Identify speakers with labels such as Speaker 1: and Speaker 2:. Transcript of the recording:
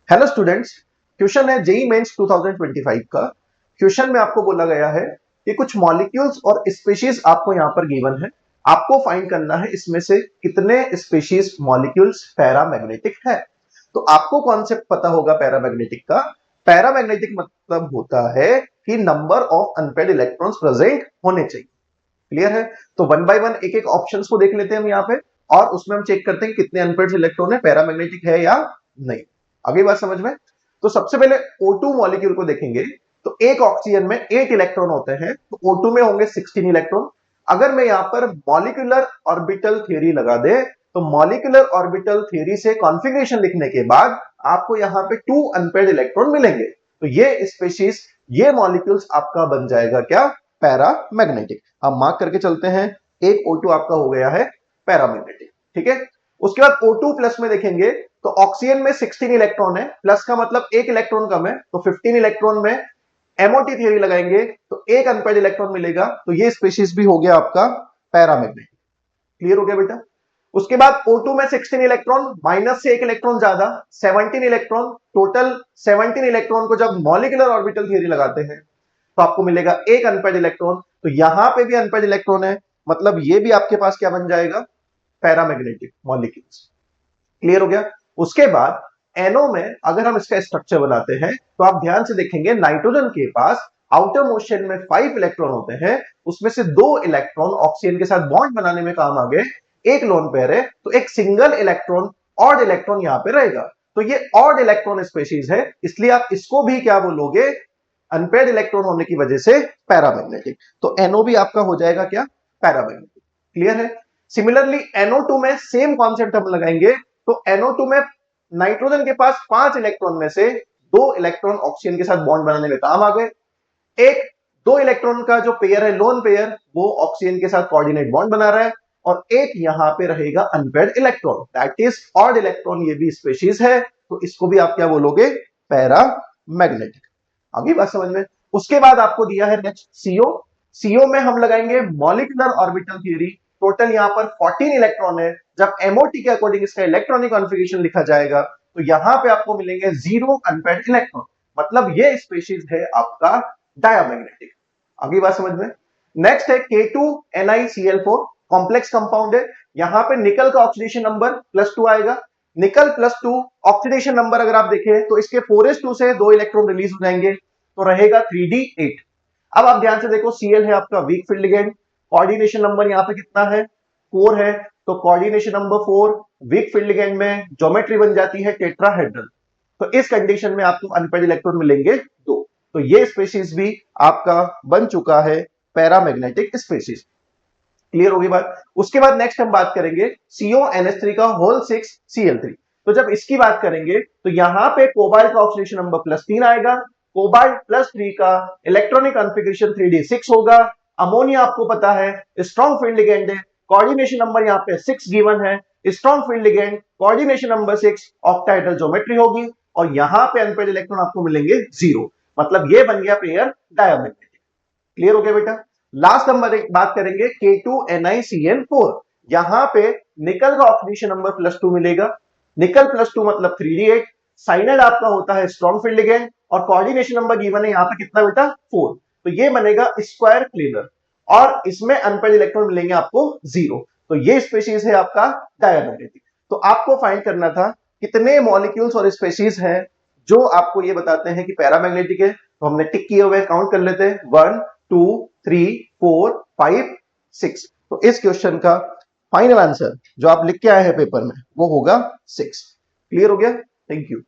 Speaker 1: Hello students, question है JEE mains 2025 का। Question में आपको बोला गया है कि कुछ मॉलिक्यूल्स और स्पीशीज आपको यहां पर गिवन है। आपको फाइंड करना है इसमें से कितने स्पीशीज मॉलिक्यूल्स पैरामैग्नेटिक है। तो आपको कॉन्सेप्ट पता होगा पैरामैग्नेटिक का। पैरामैग्नेटिक मतलब होता है कि number of unpaired electrons present होने चाहिए। क्लियर है? तो वन बाय वन एक एक ऑप्शंस को देख लेते हैं हम यहाँ पे, और उसमें हम चेक करते हैं कितने अनपेयर्ड इलेक्ट्रॉन है, पैरामैग्नेटिक है या नहीं। आगे बात समझ में। तो सबसे पहले O2 मॉलिक्यूल को देखेंगे। तो एक ऑक्सीजन में 8 इलेक्ट्रॉन होते हैं, तो O2 में होंगे 16 इलेक्ट्रॉन। अगर मैं यहां पर मॉलिक्यूलर ऑर्बिटल थ्योरी लगा दे, तो मॉलिक्यूलर ऑर्बिटल थ्योरी से कॉन्फ़िगरेशन लिखने के बाद आपको यहां पे 2 अनपेयर्ड इलेक्ट्रॉन मिलेंगे। तो ये स्पीशीज, ये मॉलिक्यूल्स आपका बन जाएगा क्या? पैरामैग्नेटिक। हम मार्क करके चलते हैं, एक O2 आपका हो गया है पैरामैग्नेटिक। ठीक है। उसके बाद O2 प्लस में देखेंगे तो ऑक्सीजन में 16 इलेक्ट्रॉन है, प्लस का मतलब एक इलेक्ट्रॉन कम है, तो 15 इलेक्ट्रॉन में एमओटी थ्योरी लगाएंगे तो एक अनपेयर्ड इलेक्ट्रॉन मिलेगा। तो ये स्पीशीज भी हो गया आपका पैरामैग्नेटिक। क्लियर हो गया बेटा? उसके बाद O2 में 16 इलेक्ट्रॉन, माइनस से एक इलेक्ट्रॉन ज्यादा, 17 इलेक्ट्रॉन, टोटल 17 इलेक्ट्रॉन को जब मॉलिक्यूलर ऑर्बिटल थ्योरी लगाते हैं तो आपको मिलेगा एक अनपेयर्ड इलेक्ट्रॉन। तो यहां पे भी अनपेयर्ड इलेक्ट्रॉन है, मतलब ये भी आपके पास क्या बन जाएगा? Paramagnetic molecules. क्लियर हो गया? उसके बाद एनओ में अगर हम इसका स्ट्रक्चर बनाते हैं तो आप ध्यान से देखेंगे, नाइट्रोजन के पास आउटर मोशन में 5 इलेक्ट्रॉन होते हैं, उसमें से 2 इलेक्ट्रॉन ऑक्सीजन के साथ बॉन्ड बनाने में काम आ गए, एक लोन पेयर है, तो एक सिंगल इलेक्ट्रॉन ऑड इलेक्ट्रॉन यहां पे रहेगा। तो ये ऑड इलेक्ट्रॉन स्पीशीज है, इसलिए आप इसको भी क्या बोलोगे? अनपेयर्ड इलेक्ट्रॉन होने की वजह से पैरामैग्नेटिक। तो एनओ भी आपका हो जाएगा क्या? पैरामैग्नेटिक। क्लियर है? सिमिलरली NO2 में सेम कॉन्सेप्ट हम लगाएंगे। तो NO2 में नाइट्रोजन के पास 5 इलेक्ट्रॉन में से 2 इलेक्ट्रॉन ऑक्सीजन के साथ बॉन्ड बनाने में काम आ गए। एक 2 इलेक्ट्रॉन का जो पेयर है, लोन पेयर, वो ऑक्सीजन के साथ कोऑर्डिनेट बॉन्ड बना रहा है, और एक यहां पे रहेगा unpaired electron, that is odd electron. ये भी स्पीशीज है, तो इसको भी आप क्या बोलोगे? पैरामैग्नेटिक। आगे बात समझ में। उसके बाद आपको दिया है नेक्स्ट CO। CO में हम लगाएंगे मॉलिक्यूलर ऑर्बिटल थ्योरी। टोटल यहां पर 14 इलेक्ट्रॉन है। जब MOT के अकॉर्डिंग इसका इलेक्ट्रॉनिक कॉन्फ़िगरेशन लिखा जाएगा तो यहां पे आपको मिलेंगे 0 अनपेयर्ड इलेक्ट्रॉन, मतलब ये स्पीशीज है आपका डायमैग्नेटिक। अगली बात समझ में। नेक्स्ट है K2NiCl4, कॉम्प्लेक्स कंपाउंड है। यहां पे निकल का ऑक्सीडेशन नंबर +2 आएगा। निकल +2 ऑक्सीडेशन नंबर अगर आप देखें तो इसके 4s2 से 2 इलेक्ट्रॉन रिलीज हो जाएंगे, तो रहेगा 3d8। अब आप ध्यान से देखो, Cl है आपका weak field ligand, coordination number यहां पे कितना है? 4 है, तो coordination number 4 weak field ligand में ज्योमेट्री बन जाती है टेट्राहेड्रल। तो इस कंडीशन में आपको अनपेयर्ड इलेक्ट्रॉन मिलेंगे 2। तो ये स्पीशीज भी आपका बन चुका है पैरामैग्नेटिक स्पीशीज। क्लियर होगी बात? उसके बाद नेक्स्ट हम बात करेंगे CONH3 का होल 6Cl3। तो जब इसकी बात करेंगे तो यहां पे कोबाल्ट का ऑक्सीडेशन नंबर +3 आएगा। कोबाल्ट +3 का इलेक्ट्रॉनिक कॉन्फ़िगरेशन 3d6 होगा। अमोनिया आपको पता है स्ट्रॉन्ग फील्ड लिगेंड है, कोऑर्डिनेशन नंबर यहां पे 6 गिवन है। Strong field ligand, coordination number 6, octahedral geometry होगी, और यहां पे अनपेयर्ड इलेक्ट्रॉन आपको मिलेंगे 0, मतलब ये बन गया पेयर डायमैग्नेटिक। क्लियर हो गया बेटा? लास्ट हम बात करेंगे K2NiCl4। यहां पे निकल का ऑक्सीडेशन नंबर +2 मिलेगा। निकल +2 मतलब 3d8। साइनाइड आपका होता है स्ट्रॉन्ग फील्ड लिगेंड, और कोऑर्डिनेशन नंबर गिवन है यहां पे कितना बेटा? 4। तो ये बनेगा स्क्वायर क्लीनर, और इसमें अनपेयर्ड इलेक्ट्रॉन मिलेंगे आपको 0। तो ये स्पीशीज है आपका डायमैग्नेटिक। तो आपको फाइंड करना था कितने मॉलिक्यूल्स और स्पीशीज हैं जो आपको ये बताते हैं कि पैरामैग्नेटिक है। तो हमने टिक किए हुए काउंट कर लेते हैं, 1 2 3 4 5 6। तो इस क्वेश्चन का फाइनल आंसर जो आप लिख के आए हैं पेपर में वो होगा 6। क्लियर हो गया? Thank you.